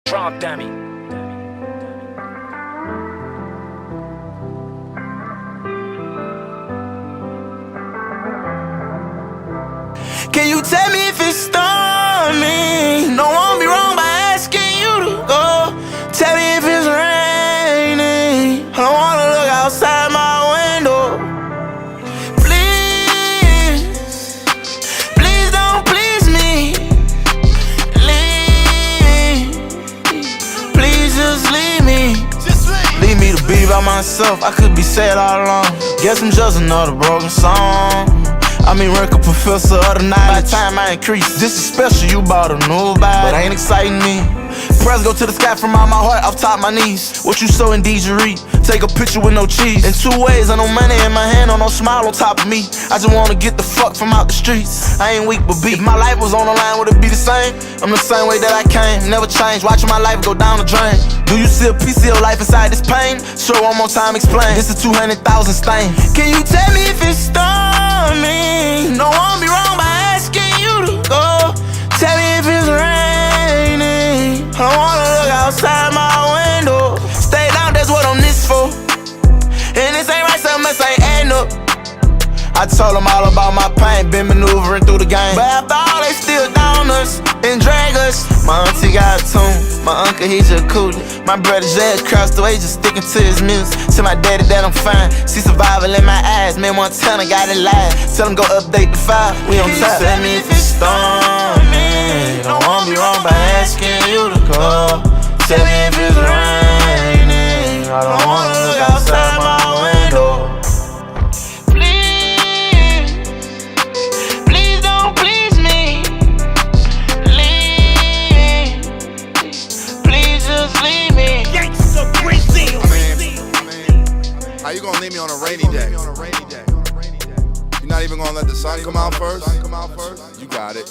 Drop dummy. Can you tell me if it's stormy? No one be wrong by asking you to go. Tell me if it's raining. I don't wanna look outside my window. Please, please don't please me. Leave, please just leave me. Leave me to be by myself. I could be sad all alone. Guess I'm just another broken song. I mean, rank a professor of the night. By the time I increase, this is special, you bought a new bag, but ain't exciting me. Prayers go to the sky from all my heart, off top my knees. What you sow indeed you reap. Take a picture with no cheese. In 2 ways, I no money in my hand, or no smile on top of me. I just wanna get the fuck from out the streets. I ain't weak but beat. If my life was on the line, would it be the same? I'm the same way that I came, never change. Watching my life go down the drain. Do you see a piece of your life inside this pain? Sure, one more time, explain. This is 200,000 stain. Can you tell me if it's stormy? No one be wrong by asking you to go. Tell me if it's raining. I don't wanna look outside my window. Stay down, that's what I'm this for. And this ain't right, something else ain't adding up. I told them all about my pain, been maneuvering through the game. But after all, they still down us and drag us. My auntie got a tune, my uncle he just coolin'. My brother just crossed the way, just sticking to his music. Tell my daddy that I'm fine, see survival in my eyes. Man, Montana got it live, tell him go update the file. We on top. Tell me if it's stormy. Don't wanna be wrong by asking you to go. Tell me if it's raining. I don't wanna look outside my window. How you gonna leave me on a rainy day? You're not even gonna let the sun come out first? You got it.